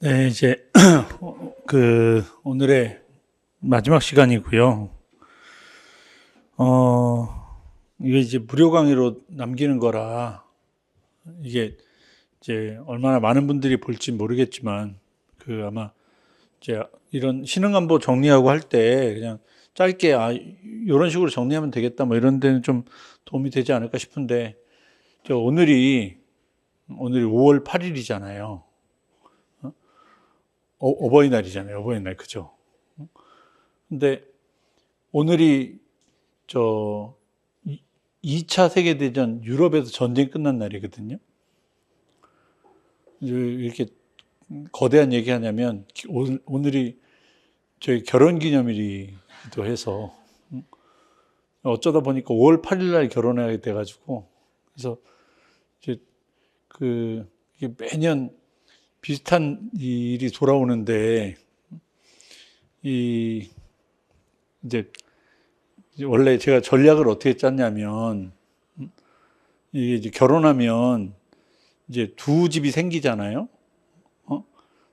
네, 이제 오늘의 마지막 시간이고요. 이게 이제 무료 강의로 남기는 거라 이게 이제 얼마나 많은 분들이 볼지 모르겠지만 아마 이제 이런 신흥 안보 정리하고 할 때 그냥 짧게 이런 식으로 정리하면 되겠다 뭐 이런 데는 좀 도움이 되지 않을까 싶은데 오늘이 5월 8일이잖아요. 어버이날이잖아요. 어버이날 그죠? 근데 오늘이 2차 세계대전 유럽에서 전쟁이 끝난 날이거든요. 이렇게 거대한 얘기 하냐면 오늘이 저희 결혼 기념일이기도 해서 어쩌다 보니까 5월 8일 날 결혼하게 돼가지고 그래서 이제 이게 매년 비슷한 일이 돌아오는데 이제 원래 제가 전략을 어떻게 짰냐면 이게 이제 결혼하면 이제 두 집이 생기잖아요.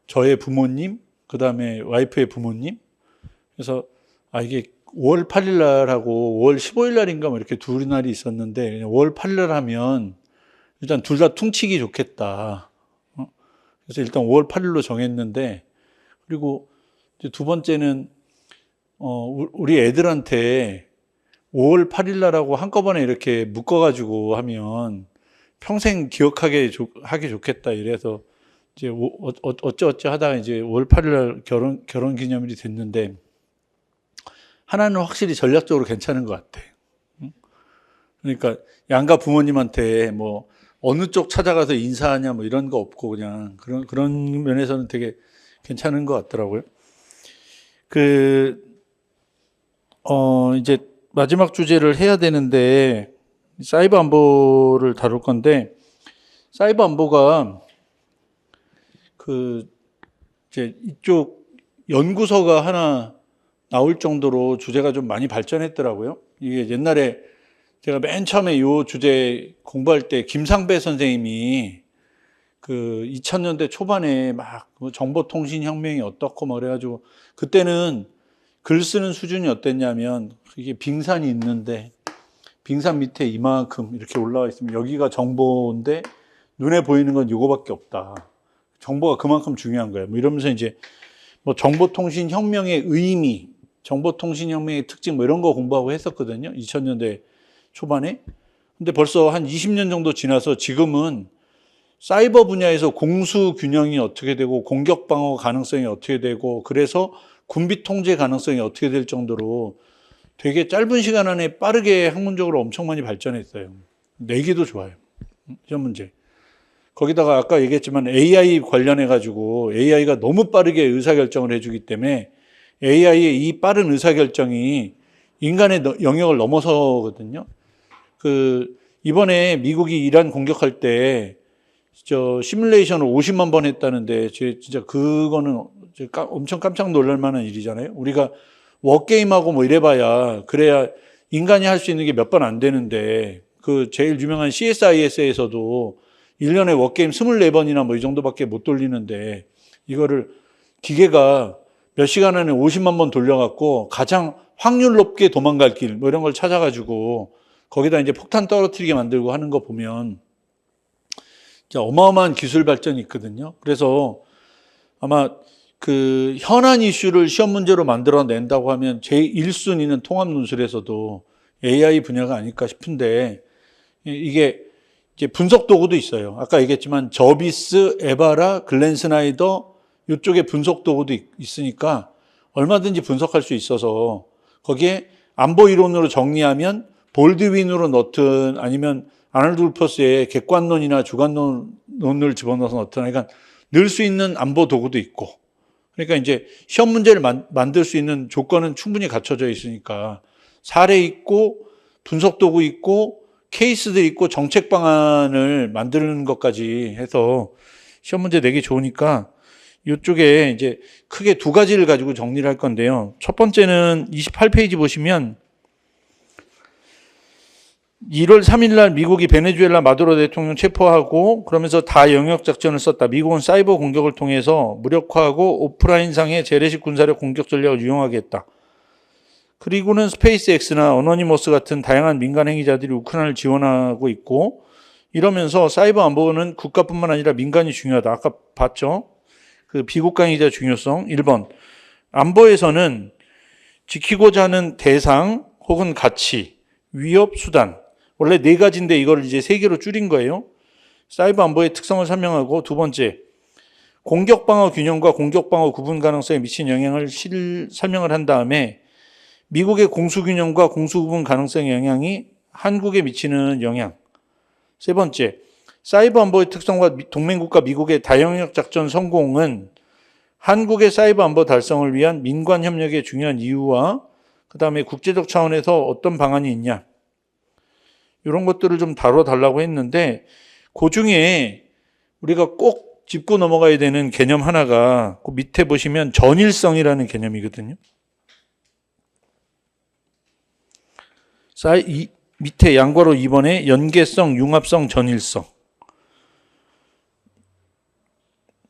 저의 부모님, 그 다음에 와이프의 부모님. 그래서 이게 5월 8일 날하고 5월 15일 날인가 뭐 이렇게 둘 날이 있었는데 5월 8일 날 하면 일단 둘 다 퉁치기 좋겠다. 그래서 일단 5월 8일로 정했는데 그리고 이제 두 번째는 우리 애들한테 5월 8일 날하고 한꺼번에 이렇게 묶어가지고 하면 평생 기억하게 하기 좋겠다 이래서 이제 어쩌어쩌 하다가 이제 5월 8일 날 결혼 기념일이 됐는데 하나는 확실히 전략적으로 괜찮은 것 같아. 그러니까 양가 부모님한테 뭐 어느 쪽 찾아가서 인사하냐 뭐 이런 거 없고 그냥 그런 면에서는 되게 괜찮은 것 같더라고요. 이제 마지막 주제를 해야 되는데 사이버 안보를 다룰 건데 사이버 안보가 이제 이쪽 연구소가 하나 나올 정도로 주제가 좀 많이 발전했더라고요. 이게 옛날에 제가 맨 처음에 이 주제 공부할 때 김상배 선생님이 2000년대 초반에 막 정보통신혁명이 어떻고 뭐 그래가지고 그때는 글 쓰는 수준이 어땠냐면 이게 빙산이 있는데 빙산 밑에 이만큼 이렇게 올라와 있으면 여기가 정보인데 눈에 보이는 건 이거밖에 없다. 정보가 그만큼 중요한 거예요. 뭐 이러면서 이제 뭐 정보통신혁명의 의미, 정보통신혁명의 특징 뭐 이런 거 공부하고 했었거든요. 2000년대 초반에. 근데 벌써 한 20년 정도 지나서 지금은 사이버 분야에서 공수 균형이 어떻게 되고 공격 방어 가능성이 어떻게 되고 그래서 군비 통제 가능성이 어떻게 될 정도로 되게 짧은 시간 안에 빠르게 학문적으로 엄청 많이 발전했어요. 내기도 좋아요. 시험 문제. 거기다가 아까 얘기했지만 AI 관련해 가지고 AI가 너무 빠르게 의사결정을 해주기 때문에 AI의 이 빠른 의사결정이 인간의 영역을 넘어서거든요. 이번에 미국이 이란 공격할 때 시뮬레이션을 50만 번 했다는데 진짜 그거는 엄청 깜짝 놀랄 만한 일이잖아요. 우리가 워게임하고 뭐 이래봐야 그래야 인간이 할 수 있는 게 몇 번 안 되는데 제일 유명한 CSIS에서도 1년에 워게임 24번이나 뭐 이 정도밖에 못 돌리는데 이거를 기계가 몇 시간 안에 50만 번 돌려갖고 가장 확률 높게 도망갈 길 뭐 이런 걸 찾아가지고 거기다 이제 폭탄 떨어뜨리게 만들고 하는 거 보면 어마어마한 기술 발전이 있거든요. 그래서 아마 현안 이슈를 시험 문제로 만들어낸다고 하면 제1순위는 통합 논술에서도 AI 분야가 아닐까 싶은데 이게 이제 분석 도구도 있어요. 아까 얘기했지만 저비스, 에바라, 글렌스나이더 이쪽에 분석 도구도 있으니까 얼마든지 분석할 수 있어서 거기에 안보 이론으로 정리하면 볼드윈으로 넣든 아니면 아놀드 울퍼스의 객관론이나 주관론을 집어넣어서 넣든 그러니까 넣을 수 있는 안보 도구도 있고 그러니까 이제 시험 문제를 만들 수 있는 조건은 충분히 갖춰져 있으니까 사례 있고 분석 도구 있고 케이스들 있고 정책 방안을 만드는 것까지 해서 시험 문제 내기 좋으니까 이쪽에 이제 크게 두 가지를 가지고 정리를 할 건데요. 첫 번째는 28페이지 보시면 1월 3일 날 미국이 베네수엘라 마두로 대통령 체포하고 그러면서 다영역 작전을 썼다. 미국은 사이버 공격을 통해서 무력화하고 오프라인상의 재래식 군사력 공격 전략을 유용하게 했다. 그리고는 스페이스X나 어노니머스 같은 다양한 민간 행위자들이 우크라이나를 지원하고 있고 이러면서 사이버 안보는 국가뿐만 아니라 민간이 중요하다. 아까 봤죠? 그 비국가 행위자 중요성. 1번. 안보에서는 지키고자 하는 대상 혹은 가치, 위협, 수단. 원래 4가지인데 이걸 이제 3개로 줄인 거예요. 사이버 안보의 특성을 설명하고 두 번째, 공격 방어 균형과 공격 방어 구분 가능성에 미친 영향을 설명을 한 다음에 미국의 공수 균형과 공수 구분 가능성의 영향이 한국에 미치는 영향. 세 번째, 사이버 안보의 특성과 동맹국가 미국의 다영역 작전 성공은 한국의 사이버 안보 달성을 위한 민관 협력의 중요한 이유와 그 다음에 국제적 차원에서 어떤 방안이 있냐. 이런 것들을 좀 다뤄달라고 했는데 그 중에 우리가 꼭 짚고 넘어가야 되는 개념 하나가 그 밑에 보시면 전일성이라는 개념이거든요. 밑에 양괄호 2번에 연계성, 융합성, 전일성.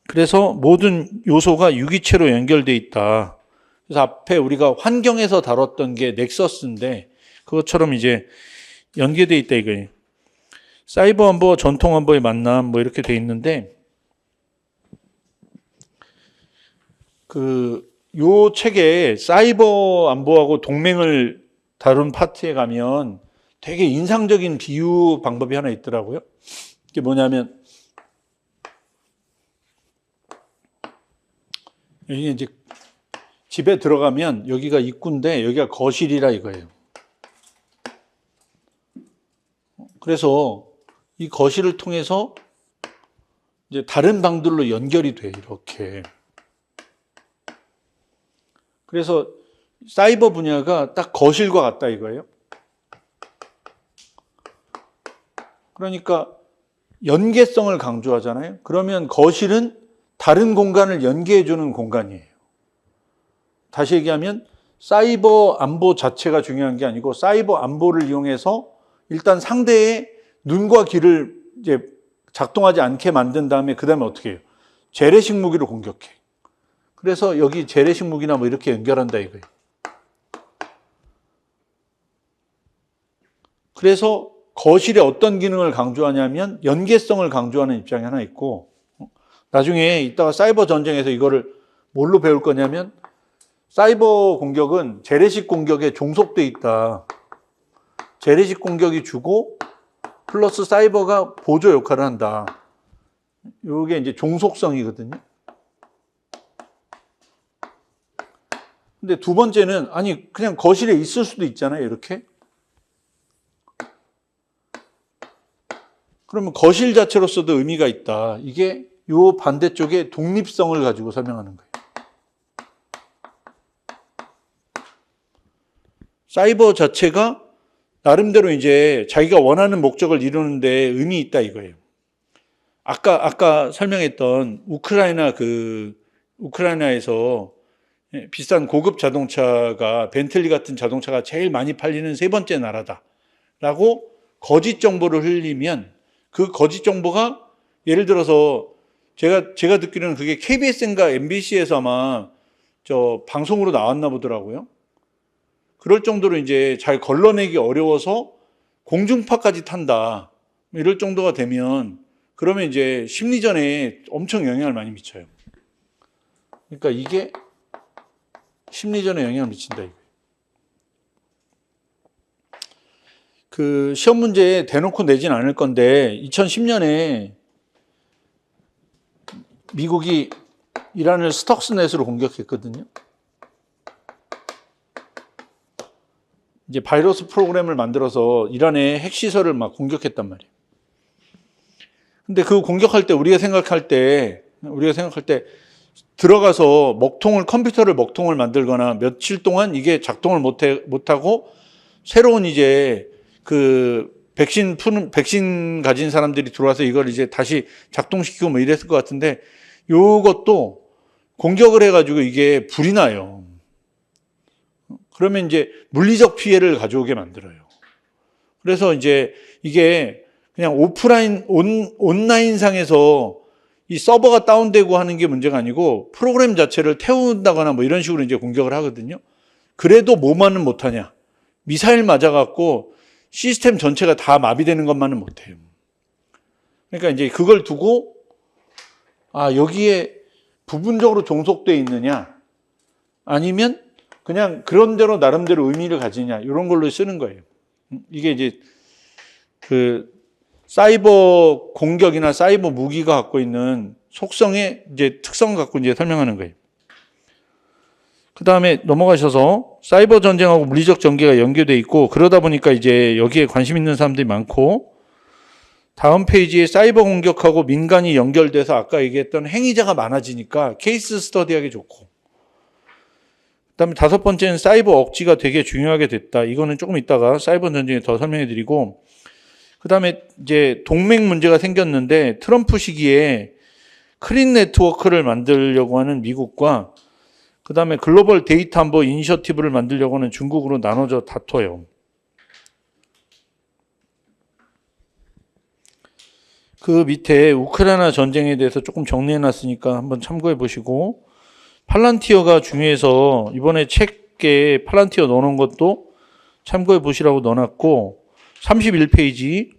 그래서 모든 요소가 유기체로 연결되어 있다. 그래서 앞에 우리가 환경에서 다뤘던 게 넥서스인데 그것처럼 이제 연계되어 있다 이거예요. 사이버 안보와 전통 안보의 만남 뭐 이렇게 돼 있는데 요 책에 사이버 안보하고 동맹을 다룬 파트에 가면 되게 인상적인 비유 방법이 하나 있더라고요. 이게 뭐냐면 여기 이제 집에 들어가면 여기가 입구인데 여기가 거실이라 이거예요. 그래서 이 거실을 통해서 이제 다른 방들로 연결이 돼 이렇게. 그래서 사이버 분야가 딱 거실과 같다 이거예요. 그러니까 연계성을 강조하잖아요. 그러면 거실은 다른 공간을 연계해주는 공간이에요. 다시 얘기하면 사이버 안보 자체가 중요한 게 아니고 사이버 안보를 이용해서 일단 상대의 눈과 귀를 이제 작동하지 않게 만든 다음에 그 다음에 어떻게 해요? 재래식 무기로 공격해. 그래서 여기 재래식 무기나 뭐 이렇게 연결한다 이거예요. 그래서 거실에 어떤 기능을 강조하냐면 연계성을 강조하는 입장이 하나 있고 나중에 이따가 사이버 전쟁에서 이거를 뭘로 배울 거냐면 사이버 공격은 재래식 공격에 종속돼 있다. 재래식 공격이 주고 플러스 사이버가 보조 역할을 한다. 이게 이제 종속성이거든요. 근데 두 번째는 아니 그냥 거실에 있을 수도 있잖아요. 이렇게. 그러면 거실 자체로서도 의미가 있다. 이게 요 반대쪽에 독립성을 가지고 설명하는 거예요. 사이버 자체가 나름대로 이제 자기가 원하는 목적을 이루는데 의미 있다 이거예요. 아까 설명했던 우크라이나에서 비싼 고급 자동차가 벤틀리 같은 자동차가 제일 많이 팔리는 3번째 나라다라고 거짓 정보를 흘리면 그 거짓 정보가 예를 들어서 제가 듣기로는 그게 KBS인가 MBC에서 아마 방송으로 나왔나 보더라고요. 그럴 정도로 이제 잘 걸러내기 어려워서 공중파까지 탄다. 이럴 정도가 되면 그러면 이제 심리전에 엄청 영향을 많이 미쳐요. 그러니까 이게 심리전에 영향을 미친다. 그 시험 문제에 대놓고 내진 않을 건데 2010년에 미국이 이란을 스톡스넷으로 공격했거든요. 이제 바이러스 프로그램을 만들어서 이란의 핵시설을 막 공격했단 말이에요. 근데 그 공격할 때 우리가 생각할 때 들어가서 컴퓨터를 먹통을 만들거나 며칠 동안 이게 작동을 못하고 새로운 이제 그 백신 가진 사람들이 들어와서 이걸 이제 다시 작동시키고 뭐 이랬을 것 같은데 요것도 공격을 해가지고 이게 불이 나요. 그러면 이제 물리적 피해를 가져오게 만들어요. 그래서 이제 이게 그냥 온라인상에서 이 서버가 다운되고 하는 게 문제가 아니고 프로그램 자체를 태운다거나 뭐 이런 식으로 이제 공격을 하거든요. 그래도 뭐만은 못하냐. 미사일 맞아갖고 시스템 전체가 다 마비되는 것만은 못해요. 그러니까 이제 그걸 두고 여기에 부분적으로 종속되어 있느냐 아니면 그냥 그런대로 나름대로 의미를 가지냐 이런 걸로 쓰는 거예요. 이게 이제 그 사이버 공격이나 사이버 무기가 갖고 있는 속성의 이제 특성 갖고 이제 설명하는 거예요. 그 다음에 넘어가셔서 사이버 전쟁하고 물리적 전개가 연계되어 있고 그러다 보니까 이제 여기에 관심 있는 사람들이 많고 다음 페이지에 사이버 공격하고 민간이 연결돼서 아까 얘기했던 행위자가 많아지니까 케이스 스터디하기 좋고 그다음에 5번째는 사이버 억지가 되게 중요하게 됐다. 이거는 조금 이따가 사이버 전쟁에 더 설명해 드리고 그다음에 이제 동맹 문제가 생겼는데 트럼프 시기에 크린 네트워크를 만들려고 하는 미국과 그다음에 글로벌 데이터 안보 이니셔티브를 만들려고 하는 중국으로 나눠져 다퉈요. 그 밑에 우크라이나 전쟁에 대해서 조금 정리해 놨으니까 한번 참고해 보시고 팔란티어가 중요해서 이번에 책에 팔란티어 넣어놓은 것도 참고해 보시라고 넣어놨고 31페이지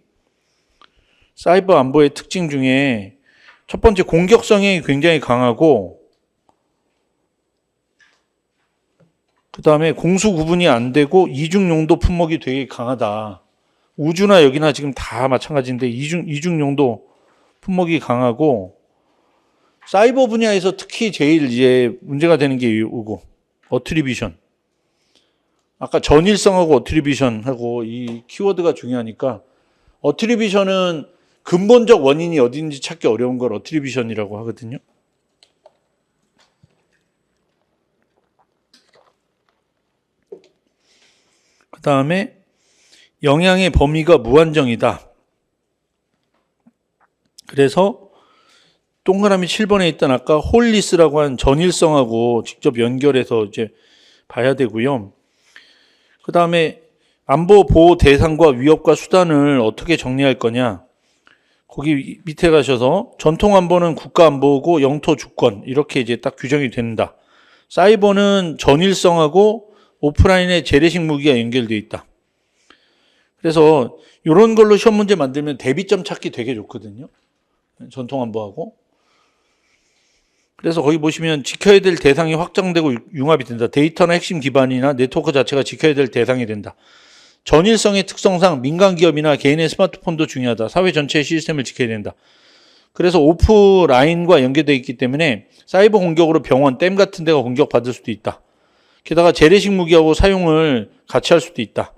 사이버 안보의 특징 중에 첫 번째 공격성이 굉장히 강하고 그 다음에 공수 구분이 안 되고 이중 용도 품목이 되게 강하다. 우주나 여기나 지금 다 마찬가지인데 이중 용도 품목이 강하고 사이버 분야에서 특히 제일 이제 문제가 되는 게 이거 어트리뷰션. 아까 전일성하고 어트리뷰션하고 이 키워드가 중요하니까 어트리뷰션은 근본적 원인이 어딘지 찾기 어려운 걸 어트리뷰션이라고 하거든요. 그 다음에 영향의 범위가 무한정이다. 그래서 동그라미 7번에 있던 아까 홀리스라고 한 전일성하고 직접 연결해서 이제 봐야 되고요. 그 다음에 안보 보호 대상과 위협과 수단을 어떻게 정리할 거냐. 거기 밑에 가셔서 전통 안보는 국가 안보고 영토 주권 이렇게 이제 딱 규정이 된다. 사이버는 전일성하고 오프라인의 재래식 무기가 연결되어 있다. 그래서 이런 걸로 시험 문제 만들면 대비점 찾기 되게 좋거든요. 전통 안보하고. 그래서 거기 보시면 지켜야 될 대상이 확장되고 융합이 된다. 데이터나 핵심 기반이나 네트워크 자체가 지켜야 될 대상이 된다. 전일성의 특성상 민간 기업이나 개인의 스마트폰도 중요하다. 사회 전체의 시스템을 지켜야 된다. 그래서 오프라인과 연계되어 있기 때문에 사이버 공격으로 병원, 댐 같은 데가 공격받을 수도 있다. 게다가 재래식 무기하고 사용을 같이 할 수도 있다.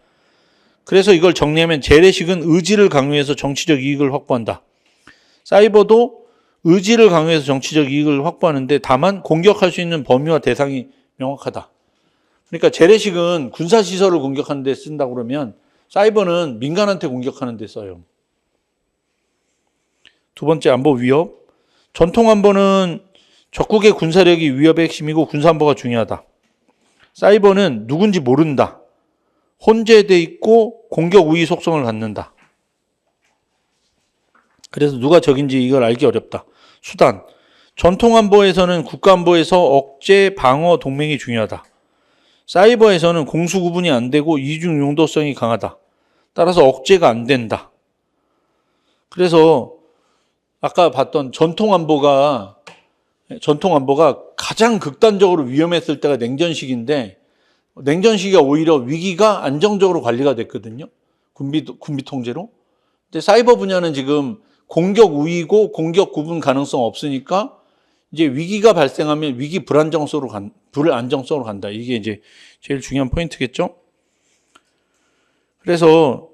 그래서 이걸 정리하면 재래식은 의지를 강요해서 정치적 이익을 확보한다. 사이버도 의지를 강요해서 정치적 이익을 확보하는데 다만 공격할 수 있는 범위와 대상이 명확하다. 그러니까 재래식은 군사시설을 공격하는 데 쓴다고 그러면 사이버는 민간한테 공격하는 데 써요. 두 번째 안보 위협. 전통 안보는 적국의 군사력이 위협의 핵심이고 군사안보가 중요하다. 사이버는 누군지 모른다. 혼재돼 있고 공격 우위 속성을 갖는다. 그래서 누가 적인지 이걸 알기 어렵다. 수단. 전통 안보에서는 국가 안보에서 억제, 방어, 동맹이 중요하다. 사이버에서는 공수 구분이 안 되고 이중 용도성이 강하다. 따라서 억제가 안 된다. 그래서 아까 봤던 전통 안보가 가장 극단적으로 위험했을 때가 냉전 시기인데 냉전 시기가 오히려 위기가 안정적으로 관리가 됐거든요. 군비 통제로. 근데 사이버 분야는 지금 공격 우위고 공격 구분 가능성 없으니까 이제 위기가 발생하면 위기 불안정성으로 간다. 이게 이제 제일 중요한 포인트겠죠. 그래서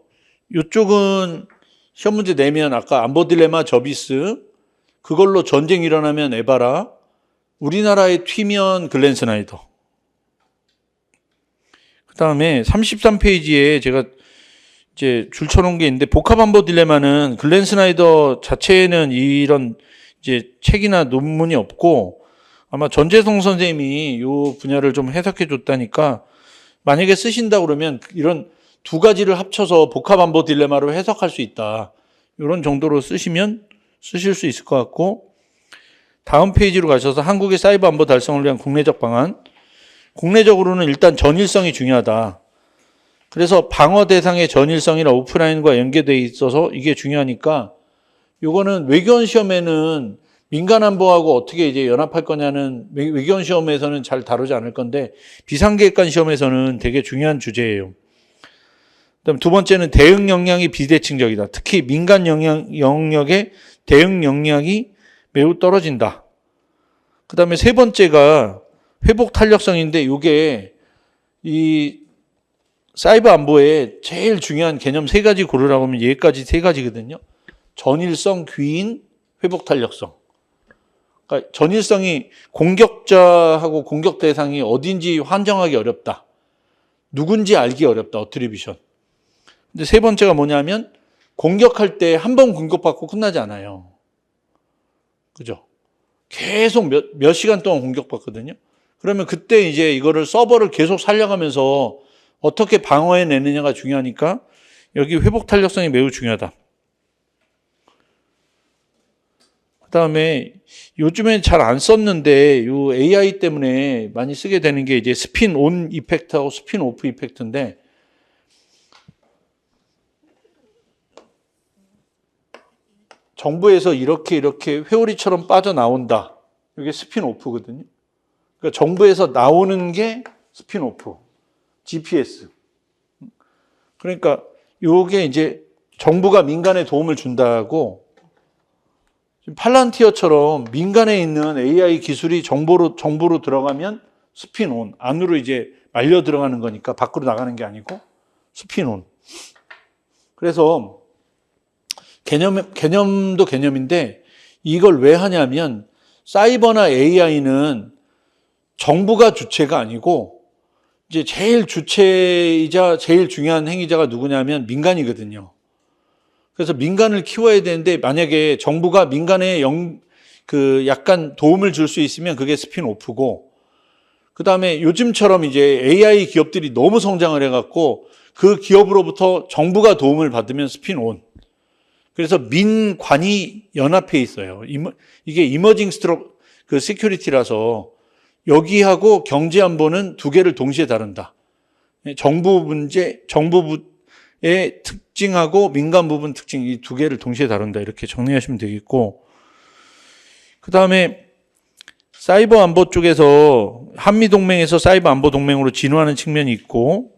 이쪽은 시험 문제 내면 아까 안보 딜레마 저비스, 그걸로 전쟁 일어나면 에바라, 우리나라에 튀면 글렌 스나이더. 그 다음에 33페이지에 제가 이제 줄쳐놓은 게 있는데 복합 안보 딜레마는 글렌 스나이더 자체에는 이런 이제 책이나 논문이 없고 아마 전재성 선생님이 이 분야를 좀 해석해 줬다니까 만약에 쓰신다 그러면 이런 두 가지를 합쳐서 복합안보 딜레마로 해석할 수 있다. 이런 정도로 쓰실 수 있을 것 같고, 다음 페이지로 가셔서 한국의 사이버 안보 달성을 위한 국내적 방안. 국내적으로는 일단 전일성이 중요하다. 그래서 방어 대상의 전일성이나 오프라인과 연계되어 있어서 이게 중요하니까, 요거는 외교원 시험에는 민간 안보하고 어떻게 이제 연합할 거냐는 외교원 시험에서는 잘 다루지 않을 건데, 비상계획관 시험에서는 되게 중요한 주제예요. 그다음 두 번째는 대응 역량이 비대칭적이다. 특히 민간 영역의 대응 역량이 매우 떨어진다. 그다음에 세 번째가 회복 탄력성인데, 이게 이 사이버 안보에 제일 중요한 개념 세 가지 고르라고 하면 여기까지 세 가지거든요. 전일성, 귀인, 회복 탄력성. 그러니까 전일성이 공격자하고 공격 대상이 어딘지 환정하기 어렵다. 누군지 알기 어렵다. 어트리뷰션. 근데 세 번째가 뭐냐면 공격할 때 한 번 공격받고 끝나지 않아요. 그죠? 계속 몇 시간 동안 공격받거든요. 그러면 그때 이제 이거를 서버를 계속 살려가면서 어떻게 방어해내느냐가 중요하니까 여기 회복 탄력성이 매우 중요하다. 그 다음에 요즘엔 잘 안 썼는데 요 AI 때문에 많이 쓰게 되는 게 이제 스핀 온 이펙트하고 스핀 오프 이펙트인데, 정부에서 이렇게 회오리처럼 빠져나온다. 이게 스핀 오프거든요. 그러니까 정부에서 나오는 게 스핀 오프. GPS. 그러니까 요게 이제 정부가 민간에 도움을 준다고, 팔란티어처럼 민간에 있는 AI 기술이 정보로 들어가면 스핀 온. 안으로 이제 말려 들어가는 거니까 밖으로 나가는 게 아니고 스핀 온. 그래서 개념도 개념인데, 이걸 왜 하냐면 사이버나 AI는 정부가 주체가 아니고 이제 제일 주체이자 제일 중요한 행위자가 누구냐면 민간이거든요. 그래서 민간을 키워야 되는데, 만약에 정부가 민간에 약간 도움을 줄 수 있으면 그게 스핀오프고, 그 다음에 요즘처럼 이제 AI 기업들이 너무 성장을 해갖고 그 기업으로부터 정부가 도움을 받으면 스핀온. 그래서 민관이 연합해 있어요. 이게 이머징 시큐리티라서 여기하고 경제안보는 두 개를 동시에 다룬다. 정부의 특징하고 민간 부분 특징, 이 두 개를 동시에 다룬다. 이렇게 정리하시면 되겠고, 그 다음에 사이버 안보 쪽에서 한미동맹에서 사이버 안보 동맹으로 진화하는 측면이 있고,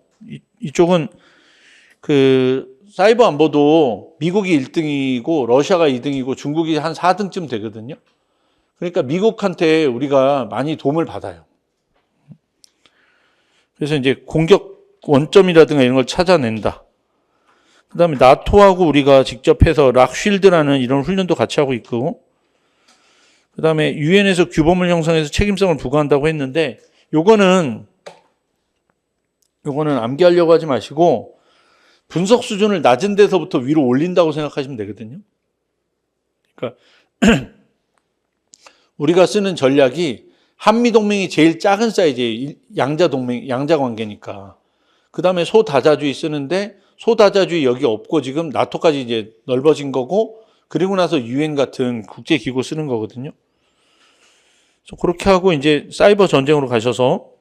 이쪽은 사이버 안보도 미국이 1등이고 러시아가 2등이고 중국이 한 4등쯤 되거든요. 그러니까 미국한테 우리가 많이 도움을 받아요. 그래서 이제 공격 원점이라든가 이런 걸 찾아낸다. 그 다음에 나토하고 우리가 직접 해서 락쉴드라는 이런 훈련도 같이 하고 있고, 그 다음에 유엔에서 규범을 형성해서 책임성을 부과한다고 했는데, 요거는 암기하려고 하지 마시고 분석 수준을 낮은 데서부터 위로 올린다고 생각하시면 되거든요. 그러니까 우리가 쓰는 전략이 한미동맹이 제일 작은 사이즈의 양자 관계니까. 그 다음에 소다자주의 쓰는데, 소다자주의 여기 없고 지금 나토까지 이제 넓어진 거고, 그리고 나서 유엔 같은 국제기구 쓰는 거거든요. 그래서 그렇게 하고 이제 사이버 전쟁으로 가셔서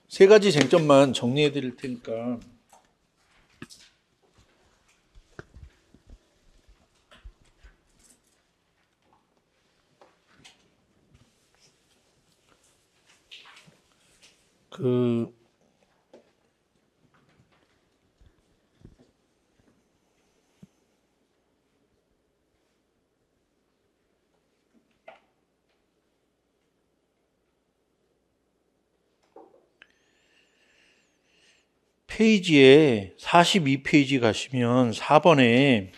세 가지 쟁점만 정리해 드릴 테니까. 페이지에 42페이지 가시면 4번에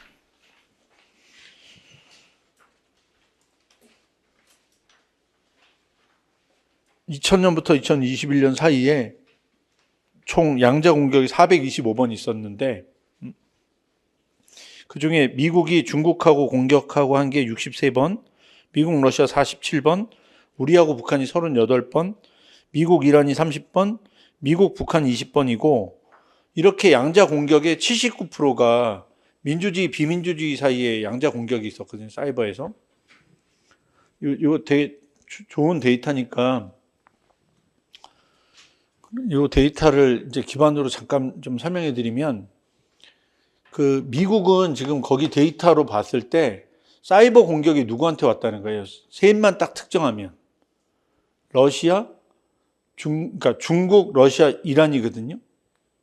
(2000년부터 2021년) 사이에 총 양자 공격이 425번 있었는데, 그 중에 미국이 중국하고 공격하고 한 게 63번, 미국, 러시아 47번, 우리하고 북한이 38번, 미국, 이란이 30번, 미국, 북한 20번이고 이렇게 양자 공격의 79%가 민주주의, 비민주주의 사이에 양자 공격이 있었거든요. 사이버에서. 이거 되게 좋은 데이터니까 이 데이터를 이제 기반으로 잠깐 좀 설명해 드리면 그 미국은 지금 거기 데이터로 봤을 때 사이버 공격이 누구한테 왔다는 거예요. 셋만 딱 특정하면 러시아, 그러니까 중국, 러시아, 이란이거든요.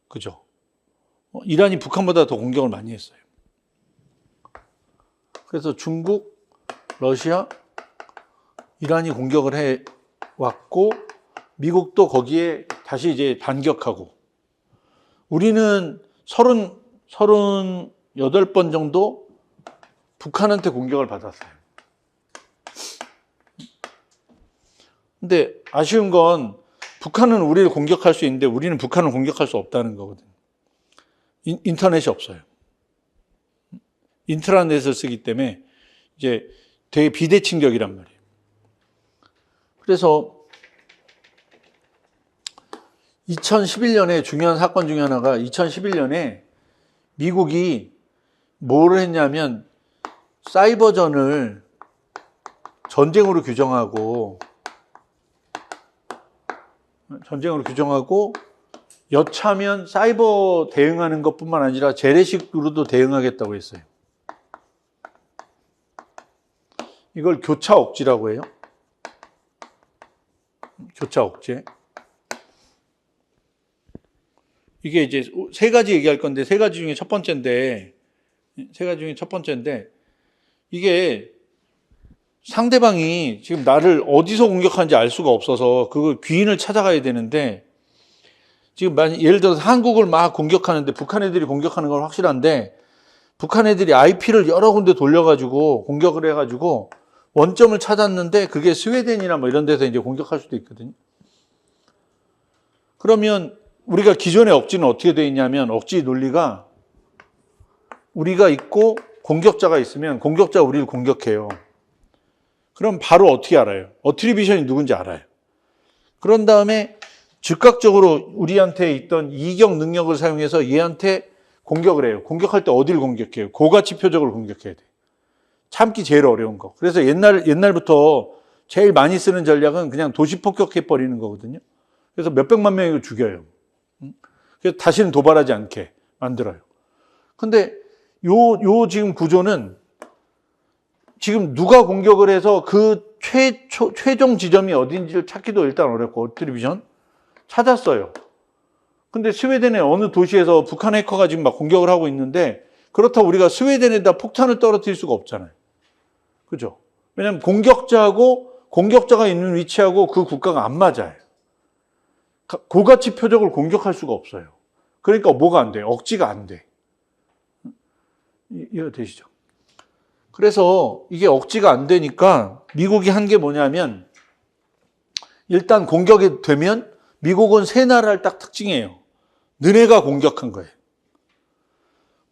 그죠? 이란이 북한보다 더 공격을 많이 했어요. 그래서 중국, 러시아, 이란이 공격을 해 왔고 미국도 거기에 다시 이제 반격하고 우리는 38번 정도 북한한테 공격을 받았어요. 근데 아쉬운 건 북한은 우리를 공격할 수 있는데 우리는 북한을 공격할 수 없다는 거거든요. 인터넷이 없어요. 인트라넷을 쓰기 때문에 이제 되게 비대칭격이란 말이에요. 그래서 2011년에 중요한 사건 중에 하나가 2011년에 미국이 뭘 했냐면 사이버전을 전쟁으로 규정하고 여차하면 사이버 대응하는 것뿐만 아니라 재래식으로도 대응하겠다고 했어요. 이걸 교차 억지라고 해요. 교차 억제. 이게 이제 세 가지 얘기할 건데 세 가지 중에 첫 번째인데 이게 상대방이 지금 나를 어디서 공격하는지 알 수가 없어서 그걸 귀인을 찾아가야 되는데 지금 예를 들어서 한국을 막 공격하는데 북한 애들이 공격하는 건 확실한데 북한 애들이 IP를 여러 군데 돌려가지고 공격을 해가지고 원점을 찾았는데 그게 스웨덴이나 뭐 이런 데서 이제 공격할 수도 있거든요. 그러면 우리가 기존의 억지는 어떻게 되어 있냐면 억지 논리가 우리가 있고 공격자가 있으면 공격자가 우리를 공격해요. 그럼 바로 어떻게 알아요? 어트리비션이 누군지 알아요. 그런 다음에 즉각적으로 우리한테 있던 이격 능력을 사용해서 얘한테 공격을 해요. 공격할 때 어디를 공격해요? 고가치 표적을 공격해야 돼요. 참기 제일 어려운 거. 그래서 옛날부터 제일 많이 쓰는 전략은 그냥 도시 폭격해버리는 거거든요. 그래서 몇백만 명을 죽여요. 그래서 다시는 도발하지 않게 만들어요. 근데 요 지금 구조는 지금 누가 공격을 해서 그 최종 지점이 어딘지를 찾기도 일단 어렵고 어트리비션 찾았어요. 근데 스웨덴의 어느 도시에서 북한 해커가 지금 막 공격을 하고 있는데 그렇다고 우리가 스웨덴에다 폭탄을 떨어뜨릴 수가 없잖아요. 그죠? 왜냐하면 공격자가 있는 위치하고 그 국가가 안 맞아요. 고가치 표적을 공격할 수가 없어요. 그러니까 뭐가 안 돼? 억지가 안 돼. 이해 되시죠? 그래서 이게 억지가 안 되니까 미국이 한 게 뭐냐면 일단 공격이 되면 미국은 세 나라를 딱 특징해요. 너네가 공격한 거예요.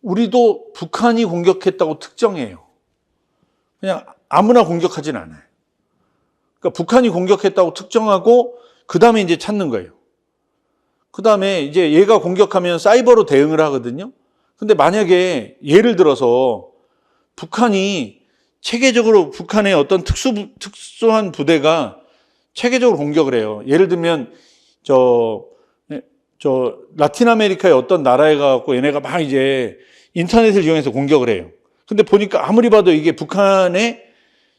우리도 북한이 공격했다고 특정해요. 그냥 아무나 공격하진 않아요. 그러니까 북한이 공격했다고 특정하고 그 다음에 이제 찾는 거예요. 그 다음에 이제 얘가 공격하면 사이버로 대응을 하거든요. 근데 만약에 예를 들어서 북한이 체계적으로 북한의 어떤 특수한 부대가 체계적으로 공격을 해요. 예를 들면 저 라틴 아메리카의 어떤 나라에 가고 얘네가 막 이제 인터넷을 이용해서 공격을 해요. 근데 보니까 아무리 봐도 이게 북한의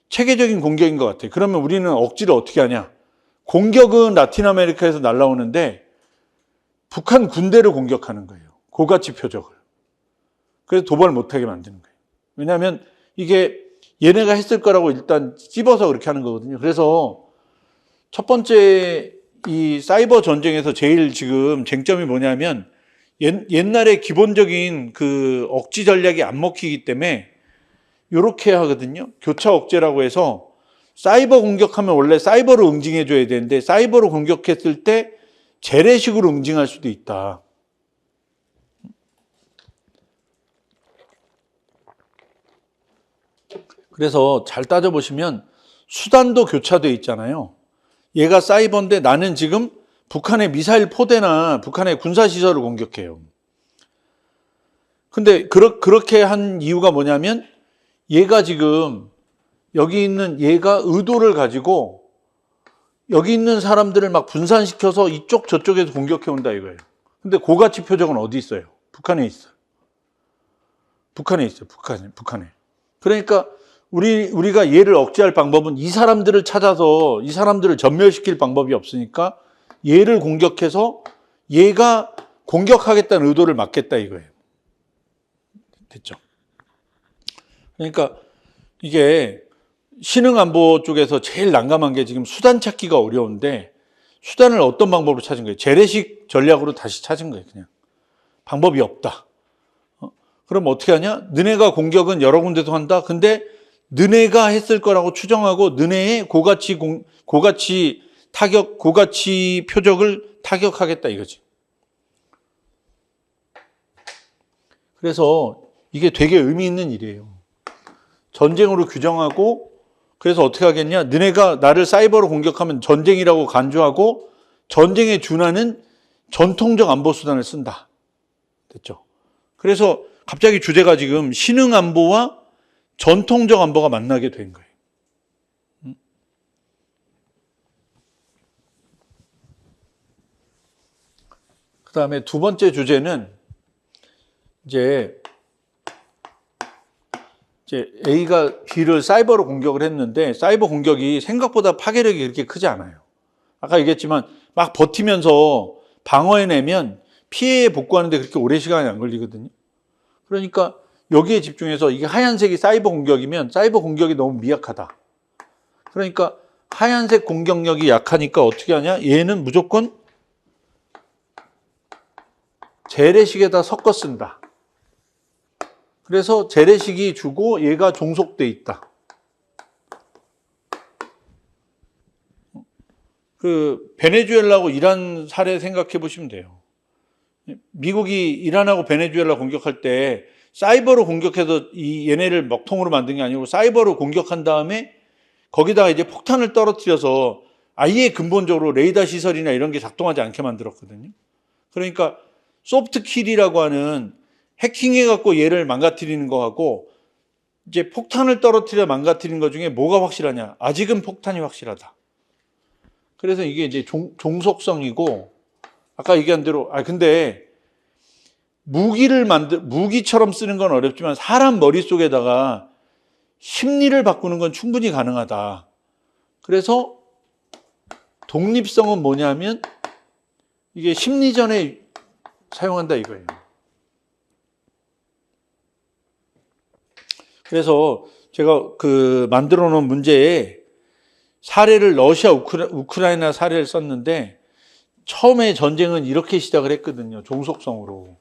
체계적인 공격인 것 같아요. 그러면 우리는 억지를 어떻게 하냐? 공격은 라틴 아메리카에서 날라오는데 북한 군대를 공격하는 거예요. 고가치 표적을. 그래서 도발 못하게 만드는 거예요. 왜냐하면 이게 얘네가 했을 거라고 일단 찝어서 그렇게 하는 거거든요. 그래서 첫 번째 이 사이버 전쟁에서 제일 지금 쟁점이 뭐냐면 옛날에 기본적인 그 억지 전략이 안 먹히기 때문에 이렇게 하거든요. 교차 억제라고 해서 사이버 공격하면 원래 사이버로 응징해 줘야 되는데 사이버로 공격했을 때 재래식으로 응징할 수도 있다. 그래서 잘 따져보시면 수단도 교차돼 있잖아요. 얘가 사이버인데 나는 지금 북한의 미사일 포대나 북한의 군사시설을 공격해요. 근데 그렇게 한 이유가 뭐냐면 얘가 지금 여기 있는 얘가 의도를 가지고 여기 있는 사람들을 막 분산시켜서 이쪽 저쪽에서 공격해 온다 이거예요. 근데 고가치 표적은 어디 있어요? 북한에 있어요. 북한에 있어요. 북한에. 그러니까 우리가 얘를 억제할 방법은 이 사람들을 찾아서 이 사람들을 전멸시킬 방법이 없으니까 얘를 공격해서 얘가 공격하겠다는 의도를 막겠다 이거예요. 됐죠? 그러니까 이게 신흥안보 쪽에서 제일 난감한 게 지금 수단 찾기가 어려운데 수단을 어떤 방법으로 찾은 거예요? 재래식 전략으로 다시 찾은 거예요. 그냥 방법이 없다. 그럼 어떻게 하냐? 너네가 공격은 여러 군데서 한다. 근데 너네가 했을 거라고 추정하고 너네의 고가치 타격, 고가치 표적을 타격하겠다 이거지. 그래서 이게 되게 의미 있는 일이에요. 전쟁으로 규정하고 그래서 어떻게 하겠냐? 너네가 나를 사이버로 공격하면 전쟁이라고 간주하고 전쟁에 준하는 전통적 안보 수단을 쓴다. 됐죠? 그래서 갑자기 주제가 지금 신흥 안보와 전통적 안보가 만나게 된 거예요. 그 다음에 두 번째 주제는 이제 A가 B를 사이버로 공격을 했는데 사이버 공격이 생각보다 파괴력이 그렇게 크지 않아요. 아까 얘기했지만 막 버티면서 방어해내면 피해 복구하는데 그렇게 오래 시간이 안 걸리거든요. 그러니까 여기에 집중해서 이게 하얀색이 사이버 공격이면 사이버 공격이 너무 미약하다. 그러니까 하얀색 공격력이 약하니까 어떻게 하냐? 얘는 무조건 재래식에다 섞어 쓴다. 그래서 재래식이 주고 얘가 종속돼 있다. 그 베네수엘라하고 이란 사례 생각해 보시면 돼요. 미국이 이란하고 베네수엘라 공격할 때 사이버로 공격해서 얘네를 먹통으로 만든 게 아니고 사이버로 공격한 다음에 거기다가 이제 폭탄을 떨어뜨려서 아예 근본적으로 레이더 시설이나 이런 게 작동하지 않게 만들었거든요. 그러니까 소프트킬이라고 하는 해킹해갖고 얘를 망가뜨리는 거하고 이제 폭탄을 떨어뜨려 망가뜨리는 것 중에 뭐가 확실하냐? 아직은 폭탄이 확실하다. 그래서 이게 이제 종속성이고 아까 얘기한 대로 근데 무기처럼 쓰는 건 어렵지만 사람 머릿속에다가 심리를 바꾸는 건 충분히 가능하다. 그래서 독립성은 뭐냐면 이게 심리전에 사용한다 이거예요. 그래서 제가 만들어 놓은 문제에 사례를 러시아 우크라이나 사례를 썼는데 처음에 전쟁은 이렇게 시작을 했거든요. 종속성으로.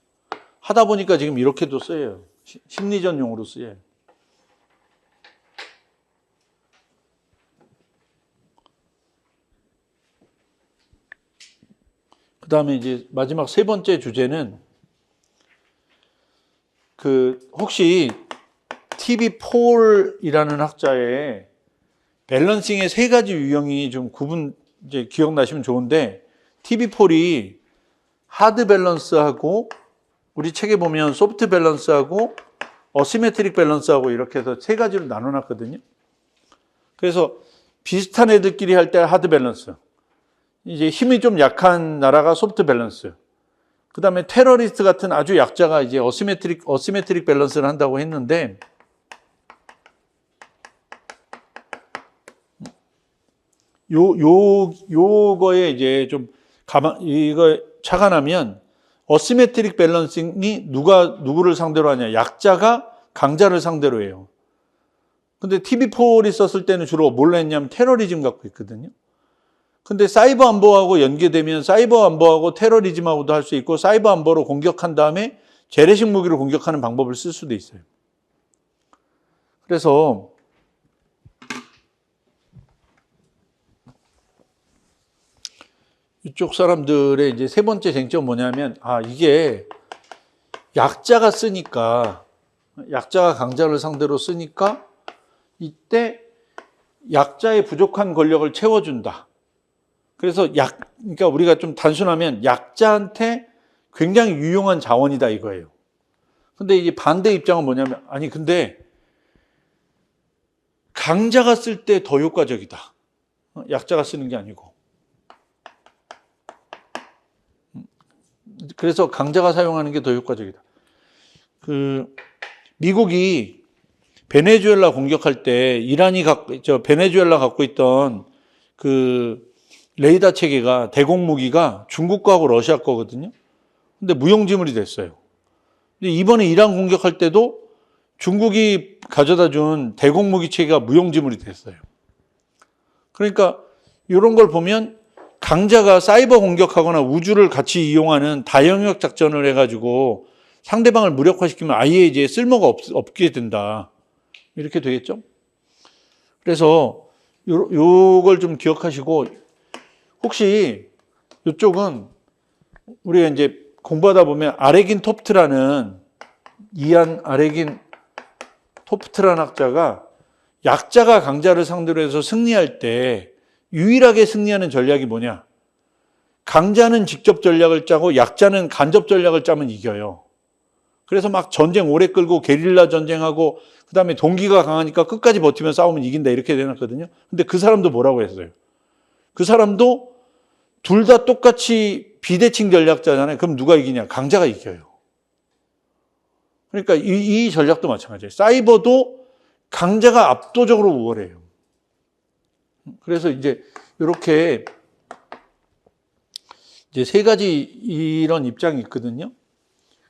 하다 보니까 지금 이렇게도 쓰여요. 심리전 용어로 쓰여요. 그 다음에 이제 마지막 세 번째 주제는 혹시 TV 폴이라는 학자의 밸런싱의 세 가지 유형이 좀 이제 기억나시면 좋은데 TV 폴이 하드 밸런스하고 우리 책에 보면 소프트 밸런스하고 어시메트릭 밸런스하고 이렇게 해서 세 가지로 나눠놨거든요. 그래서 비슷한 애들끼리 할 때 하드 밸런스, 이제 힘이 좀 약한 나라가 소프트 밸런스, 그 다음에 테러리스트 같은 아주 약자가 이제 어시메트릭 밸런스를 한다고 했는데 요거에 이제 좀 이거 차가 나면 어시메트릭 밸런싱이 누구를 상대로 하냐? 약자가 강자를 상대로 해요. 근데 TV4를 썼을 때는 주로 뭘 했냐면 테러리즘 갖고 있거든요. 근데 사이버 안보하고 연계되면 사이버 안보하고 테러리즘하고도 할 수 있고 사이버 안보로 공격한 다음에 재래식 무기로 공격하는 방법을 쓸 수도 있어요. 그래서 이쪽 사람들의 이제 세 번째 쟁점은 뭐냐면, 이게 약자가 쓰니까, 약자가 강자를 상대로 쓰니까, 이때 약자의 부족한 권력을 채워준다. 그래서 그러니까 우리가 좀 단순하면 약자한테 굉장히 유용한 자원이다 이거예요. 근데 이게 반대 입장은 뭐냐면, 아니, 근데 강자가 쓸 때 더 효과적이다. 약자가 쓰는 게 아니고. 그래서 강자가 사용하는 게 더 효과적이다. 미국이 베네수엘라 공격할 때 베네수엘라 갖고 있던 레이더 체계가 대공무기가 중국 거하고 러시아 거거든요. 근데 무용지물이 됐어요. 근데 이번에 이란 공격할 때도 중국이 가져다 준 대공무기 체계가 무용지물이 됐어요. 그러니까 이런 걸 보면 강자가 사이버 공격하거나 우주를 같이 이용하는 다영역 작전을 해가지고 상대방을 무력화시키면 아예 이제 쓸모가 없게 된다. 이렇게 되겠죠? 그래서 요걸 좀 기억하시고, 혹시 이쪽은 우리가 이제 공부하다 보면 아레긴 톱트라는 이안 아레긴 톱트라는 학자가 약자가 강자를 상대로 해서 승리할 때 유일하게 승리하는 전략이 뭐냐? 강자는 직접 전략을 짜고 약자는 간접 전략을 짜면 이겨요. 그래서 막 전쟁 오래 끌고 게릴라 전쟁하고 그다음에 동기가 강하니까 끝까지 버티면 싸우면 이긴다 이렇게 되놨거든요. 근데 그 사람도 뭐라고 했어요? 그 사람도 둘 다 똑같이 비대칭 전략자잖아요. 그럼 누가 이기냐? 강자가 이겨요. 그러니까 이 전략도 마찬가지예요. 사이버도 강자가 압도적으로 우월해요. 그래서 이제 이렇게 이제 세 가지 이런 입장이 있거든요.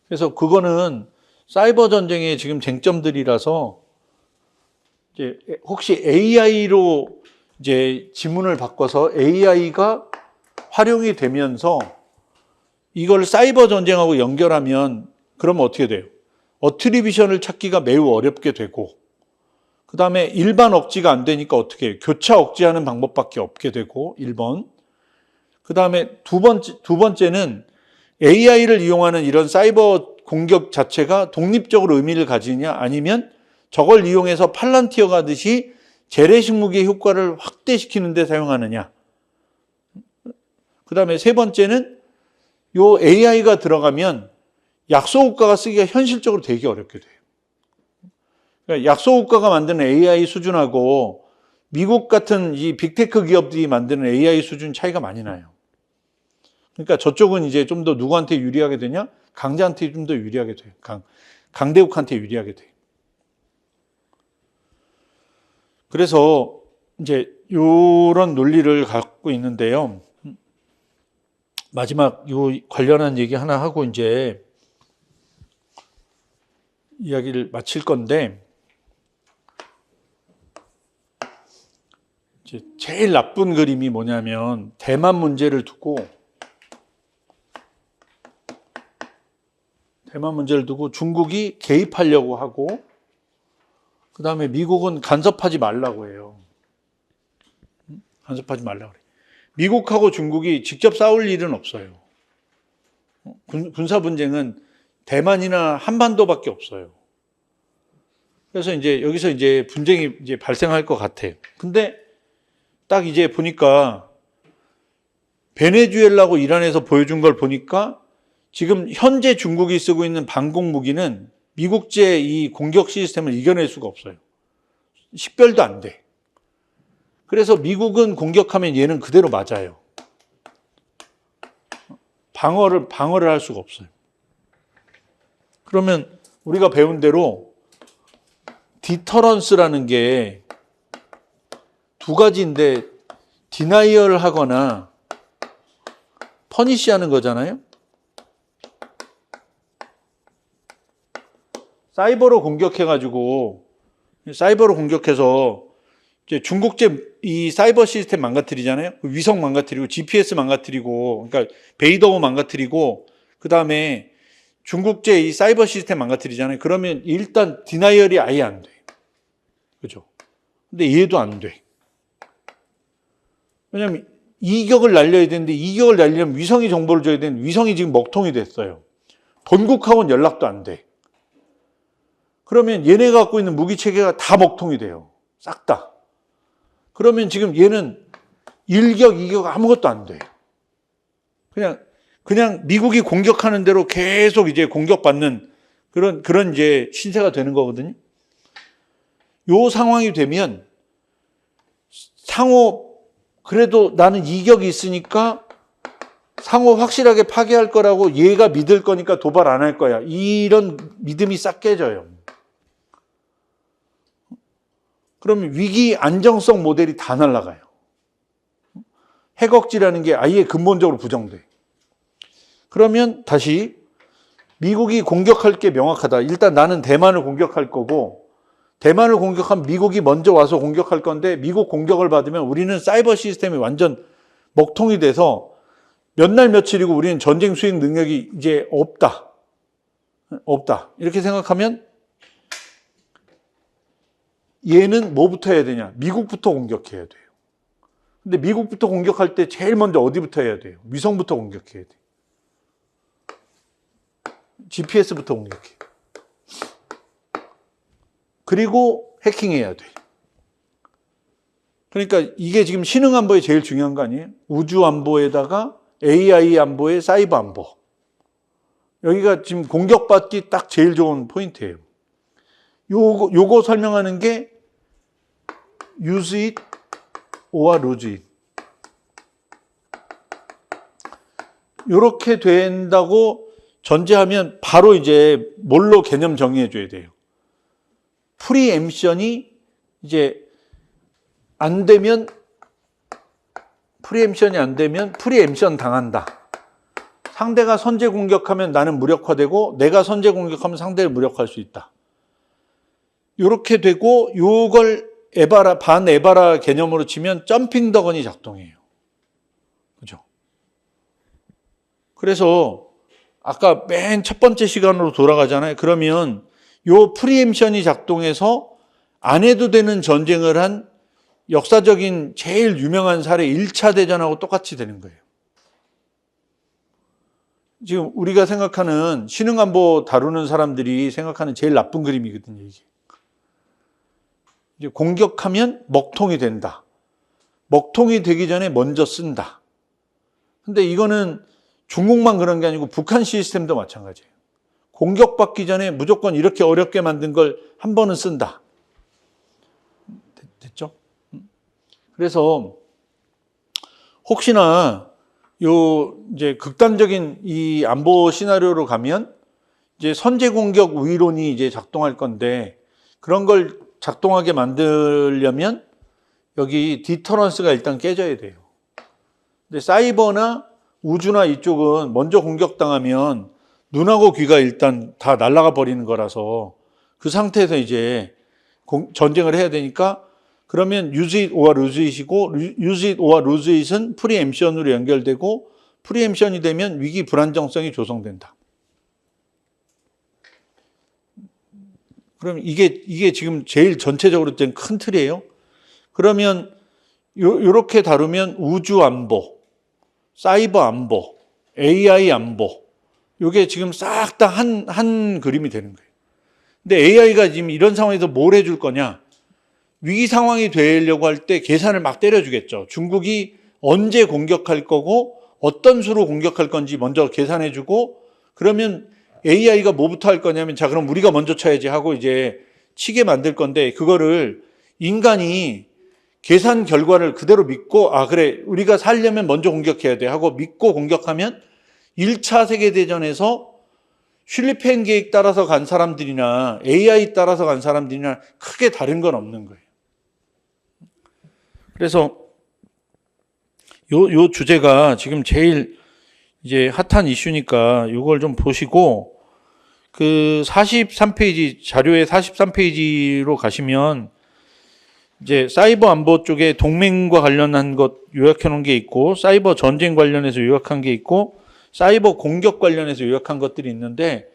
그래서 그거는 사이버 전쟁의 지금 쟁점들이라서 이제 혹시 AI로 이제 지문을 바꿔서 AI가 활용이 되면서 이걸 사이버 전쟁하고 연결하면 그러면 어떻게 돼요? 어트리비션을 찾기가 매우 어렵게 되고, 그 다음에 일반 억지가 안 되니까 어떻게 해요? 교차 억지하는 방법밖에 없게 되고, 1번. 그 다음에 두 번째는 AI를 이용하는 이런 사이버 공격 자체가 독립적으로 의미를 가지느냐, 아니면 저걸 이용해서 팔란티어 가듯이 재래식 무기의 효과를 확대시키는 데 사용하느냐. 그 다음에 세 번째는 요 AI가 들어가면 약소국가가 쓰기가 현실적으로 되게 어렵게 돼요. 그러니까 약소국가가 만드는 AI 수준하고 미국 같은 이 빅테크 기업들이 만드는 AI 수준 차이가 많이 나요. 그러니까 저쪽은 이제 좀 더 누구한테 유리하게 되냐? 강자한테 좀 더 유리하게 돼요. 강대국한테 유리하게 돼요. 그래서 이제 이런 논리를 갖고 있는데요. 마지막 요 관련한 얘기 하나 하고 이제 이야기를 마칠 건데, 이제 제일 나쁜 그림이 뭐냐면 대만 문제를 두고 중국이 개입하려고 하고, 그 다음에 미국은 간섭하지 말라고 해요. 간섭하지 말라고 그래요. 미국하고 중국이 직접 싸울 일은 없어요. 군사 분쟁은 대만이나 한반도밖에 없어요. 그래서 이제 여기서 이제 분쟁이 이제 발생할 것 같아요. 근데 딱 이제 보니까 베네수엘라고 이란에서 보여준 걸 보니까 지금 현재 중국이 쓰고 있는 방공 무기는 미국제 이 공격 시스템을 이겨낼 수가 없어요. 식별도 안 돼. 그래서 미국은 공격하면 얘는 그대로 맞아요. 방어를 할 수가 없어요. 그러면 우리가 배운 대로 디터런스라는 게 두 가지인데, 디나이얼을 하거나 퍼니시하는 거잖아요. 사이버로 공격해서 이제 중국제 이 사이버 시스템 망가뜨리잖아요. 위성 망가뜨리고 GPS 망가뜨리고, 그러니까 베이더호 망가뜨리고, 그 다음에 중국제 이 사이버 시스템 망가뜨리잖아요. 그러면 일단 디나이얼이 아예 안 돼. 그죠? 근데 얘도 안 돼. 왜냐면 이격을 날려야 되는데, 이격을 날리려면 위성이 정보를 줘야 되는데 위성이 지금 먹통이 됐어요. 본국하고는 연락도 안 돼. 그러면 얘네가 갖고 있는 무기 체계가 다 먹통이 돼요. 싹 다. 그러면 지금 얘는 일격, 이격 아무것도 안 돼요. 그냥 미국이 공격하는 대로 계속 이제 공격받는 그런 이제 신세가 되는 거거든요. 요 상황이 되면 상호, 그래도 나는 이격이 있으니까 상호 확실하게 파괴할 거라고 얘가 믿을 거니까 도발 안 할 거야. 이런 믿음이 싹 깨져요. 그러면 위기 안정성 모델이 다 날아가요. 핵억지라는 게 아예 근본적으로 부정돼. 그러면 다시 미국이 공격할 게 명확하다. 일단 나는 대만을 공격할 거고, 대만을 공격하면 미국이 먼저 와서 공격할 건데, 미국 공격을 받으면 우리는 사이버 시스템이 완전 먹통이 돼서 몇 날 며칠이고 우리는 전쟁 수행 능력이 이제 없다. 이렇게 생각하면 얘는 뭐부터 해야 되냐? 미국부터 공격해야 돼요. 근데 미국부터 공격할 때 제일 먼저 어디부터 해야 돼요? 위성부터 공격해야 돼요. GPS부터 공격해요. 그리고 해킹해야 돼요. 그러니까 이게 지금 신흥 안보에 제일 중요한 거 아니에요? 우주 안보에다가 AI 안보에 사이버 안보. 여기가 지금 공격받기 딱 제일 좋은 포인트예요. 요거 설명하는 게 use it or lose it. 요렇게 된다고 전제하면 바로 이제 뭘로 개념 정의해 줘야 돼요. 프리엠션이 이제 안 되면, 프리엠션이 안 되면 프리엠션 당한다. 상대가 선제 공격하면 나는 무력화되고 내가 선제 공격하면 상대를 무력화할 수 있다. 이렇게 되고 요걸 에바라, 반 에바라 개념으로 치면 점핑 더건이 작동해요. 그죠? 그래서 아까 맨 첫 번째 시간으로 돌아가잖아요. 그러면 요 프리엠션이 작동해서 안 해도 되는 전쟁을 한 역사적인 제일 유명한 사례 1차 대전하고 똑같이 되는 거예요. 지금 우리가 생각하는 신흥안보 다루는 사람들이 생각하는 제일 나쁜 그림이거든요, 이게. 이제 공격하면 먹통이 된다. 먹통이 되기 전에 먼저 쓴다. 근데 이거는 중국만 그런 게 아니고 북한 시스템도 마찬가지예요. 공격받기 전에 무조건 이렇게 어렵게 만든 걸 한 번은 쓴다. 됐죠? 그래서 혹시나 요 이제 극단적인 이 안보 시나리오로 가면 이제 선제 공격 우위론이 이제 작동할 건데, 그런 걸 작동하게 만들려면 여기 디터런스가 일단 깨져야 돼요. 근데 사이버나 우주나 이쪽은 먼저 공격당하면 눈하고 귀가 일단 다 날아가 버리는 거라서 그 상태에서 이제 전쟁을 해야 되니까, 그러면 use it or lose it이고, use it or lose it은 프리엠션으로 연결되고, 프리엠션이 되면 위기 불안정성이 조성된다. 그럼 이게 지금 제일 전체적으로 된 큰 틀이에요. 그러면 요렇게 다루면 우주 안보, 사이버 안보, AI 안보, 요게 지금 싹 다 한 그림이 되는 거예요. 근데 AI가 지금 이런 상황에서 뭘 해줄 거냐? 위기 상황이 되려고 할 때 계산을 막 때려주겠죠. 중국이 언제 공격할 거고 어떤 수로 공격할 건지 먼저 계산해주고, 그러면 AI가 뭐부터 할 거냐면, 자, 그럼 우리가 먼저 쳐야지 하고 이제 치게 만들 건데, 그거를 인간이 계산 결과를 그대로 믿고, 아, 그래, 우리가 살려면 먼저 공격해야 돼 하고 믿고 공격하면 1차 세계대전에서 슐리펜 계획 따라서 간 사람들이나 AI 따라서 간 사람들이나 크게 다른 건 없는 거예요. 그래서 요 주제가 지금 제일 이제 핫한 이슈니까 이걸 좀 보시고, 그 43페이지, 자료의 43페이지로 가시면 이제 사이버 안보 쪽에 동맹과 관련한 것 요약해 놓은 게 있고, 사이버 전쟁 관련해서 요약한 게 있고, 사이버 공격 관련해서 요약한 것들이 있는데,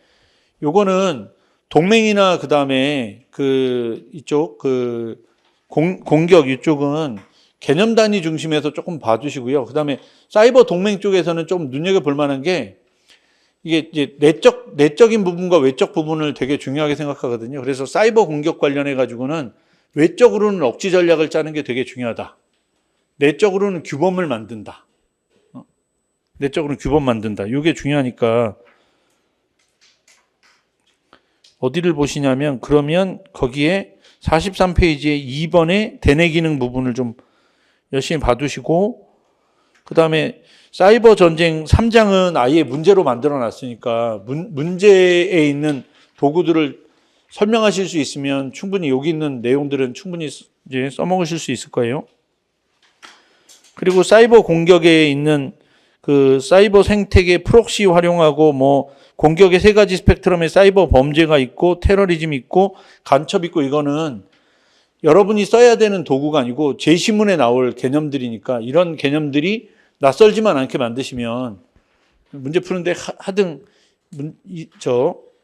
요거는 동맹이나 그 다음에 그 이쪽 그 공격 이쪽은 개념 단위 중심에서 조금 봐주시고요. 그 다음에 사이버 동맹 쪽에서는 좀 눈여겨볼 만한 게, 이게 이제 내적인 부분과 외적 부분을 되게 중요하게 생각하거든요. 그래서 사이버 공격 관련해 가지고는 외적으로는 억지 전략을 짜는 게 되게 중요하다. 내적으로는 규범을 만든다. 내적으로는 규범 만든다. 이게 중요하니까 어디를 보시냐면 그러면 거기에 43페이지에 2번의 대내 기능 부분을 좀 열심히 봐두시고 그 다음에 사이버 전쟁 3장은 아예 문제로 만들어 놨으니까 문제에 있는 도구들을 설명하실 수 있으면 충분히 여기 있는 내용들은 충분히 이제 써먹으실 수 있을 거예요. 그리고 사이버 공격에 있는 그 사이버 생태계 프록시 활용하고 뭐 공격의 세 가지 스펙트럼의 사이버 범죄가 있고 테러리즘 있고 간첩 있고 이거는 여러분이 써야 되는 도구가 아니고 제시문에 나올 개념들이니까 이런 개념들이 낯설지만 않게 만드시면 문제 푸는데 하등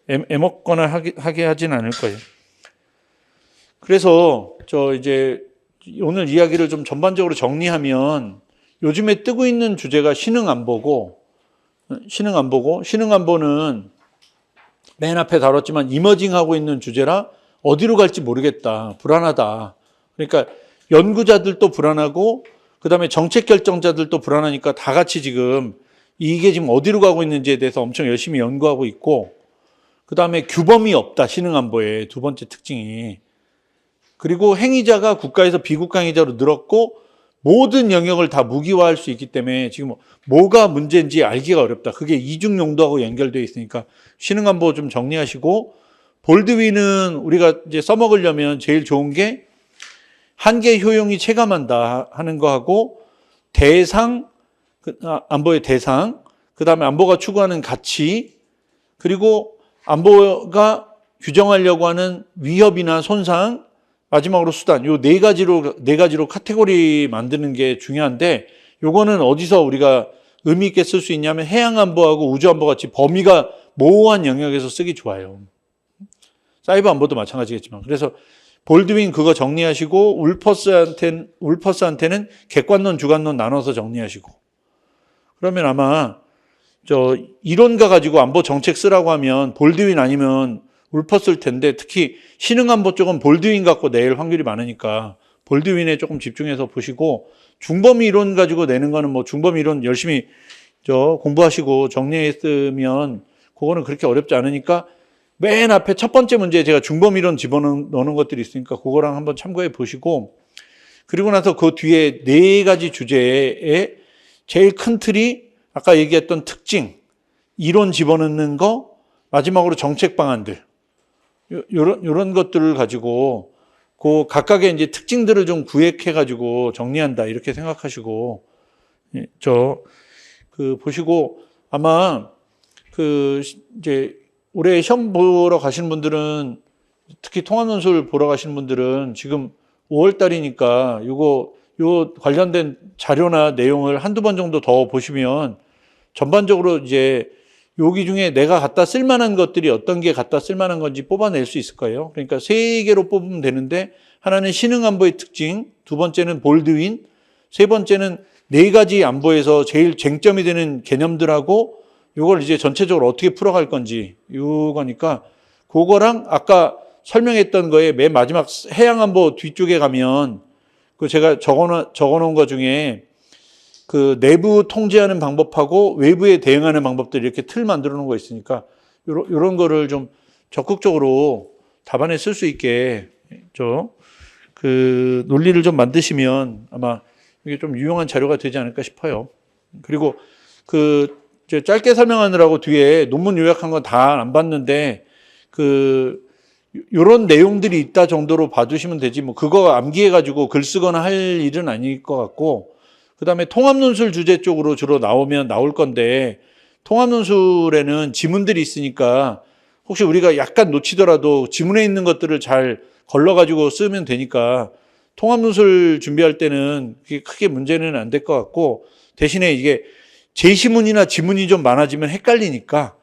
애먹거나 하게 하진 않을 거예요. 그래서 이제 오늘 이야기를 좀 전반적으로 정리하면 요즘에 뜨고 있는 주제가 신흥안보고 신흥안보는 맨 앞에 다뤘지만 이머징하고 있는 주제라 어디로 갈지 모르겠다. 불안하다. 그러니까 연구자들도 불안하고 그다음에 정책 결정자들도 불안하니까 다 같이 지금 이게 지금 어디로 가고 있는지에 대해서 엄청 열심히 연구하고 있고 그다음에 규범이 없다. 신흥안보의 두 번째 특징이. 그리고 행위자가 국가에서 비국가 행위자로 늘었고 모든 영역을 다 무기화할 수 있기 때문에 지금 뭐가 문제인지 알기가 어렵다. 그게 이중 용도하고 연결되어 있으니까 신흥안보 좀 정리하시고 볼드윈은 우리가 이제 써먹으려면 제일 좋은 게 한계 효용이 체감한다 하는 거하고 대상, 안보의 대상, 그 다음에 안보가 추구하는 가치, 그리고 안보가 규정하려고 하는 위협이나 손상, 마지막으로 수단, 요 네 가지로 카테고리 만드는 게 중요한데 요거는 어디서 우리가 의미 있게 쓸 수 있냐면 해양안보하고 우주안보 같이 범위가 모호한 영역에서 쓰기 좋아요. 사이버 안보도 마찬가지겠지만. 그래서 볼드윈 그거 정리하시고 울퍼스한테는 객관론, 주관론 나눠서 정리하시고. 그러면 아마 이론가 가지고 안보 정책 쓰라고 하면 볼드윈 아니면 울퍼스일 텐데 특히 신흥안보 쪽은 볼드윈 갖고 낼 확률이 많으니까 볼드윈에 조금 집중해서 보시고 중범위 이론 가지고 내는 거는 뭐 중범위 이론 열심히 공부하시고 정리했으면 그거는 그렇게 어렵지 않으니까 맨 앞에 첫 번째 문제에 제가 중범위 이론 집어넣는 것들이 있으니까 그거랑 한번 참고해 보시고 그리고 나서 그 뒤에 네 가지 주제에 제일 큰 틀이 아까 얘기했던 특징, 이론 집어넣는 거, 마지막으로 정책 방안들 요런 것들을 가지고 그 각각의 이제 특징들을 좀 구획해 가지고 정리한다 이렇게 생각하시고 보시고 아마 이제 올해 시험 보러 가시는 분들은 특히 통합논술 보러 가시는 분들은 지금 5월 달이니까 요 관련된 자료나 내용을 한두 번 정도 더 보시면 전반적으로 이제 여기 중에 내가 갖다 쓸 만한 것들이 어떤 게 갖다 쓸 만한 건지 뽑아낼 수 있을 거예요. 그러니까 세 개로 뽑으면 되는데 하나는 신흥안보의 특징, 두 번째는 볼드윈, 세 번째는 네 가지 안보에서 제일 쟁점이 되는 개념들하고 이걸 이제 전체적으로 어떻게 풀어갈 건지 이거니까 그거랑 아까 설명했던 거에 맨 마지막 해양안보 뒤쪽에 가면 그 제가 적어놓은 거 중에 그 내부 통제하는 방법하고 외부에 대응하는 방법들 이렇게 틀 만들어 놓은 거 있으니까 이런 거를 좀 적극적으로 답안에 쓸 수 있게 그 논리를 좀 만드시면 아마 이게 좀 유용한 자료가 되지 않을까 싶어요. 그리고 짧게 설명하느라고 뒤에 논문 요약한 건 다 안 봤는데 요런 내용들이 있다 정도로 봐두시면 되지 뭐 그거 암기해가지고 글 쓰거나 할 일은 아닐 것 같고 그 다음에 통합논술 주제 쪽으로 주로 나올 건데 통합논술에는 지문들이 있으니까 혹시 우리가 약간 놓치더라도 지문에 있는 것들을 잘 걸러가지고 쓰면 되니까 통합논술 준비할 때는 그게 크게 문제는 안 될 것 같고 대신에 이게 제시문이나 지문이 좀 많아지면 헷갈리니까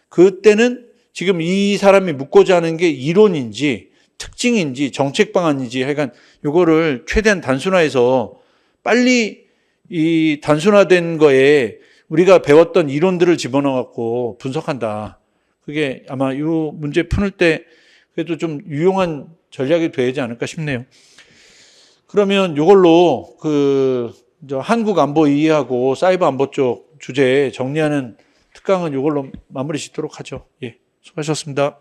그때는 지금 이 사람이 묻고자 하는 게 이론인지 특징인지 정책 방안인지 하여간 요거를 최대한 단순화해서 빨리 이 단순화된 거에 우리가 배웠던 이론들을 집어넣어갖고 분석한다. 그게 아마 이 문제 푸는 때 그래도 좀 유용한 전략이 되지 않을까 싶네요. 그러면 이걸로 한국 안보 이해하고 사이버 안보 쪽 주제 정리하는 특강은 이걸로 마무리 짓도록 하죠. 예, 수고하셨습니다.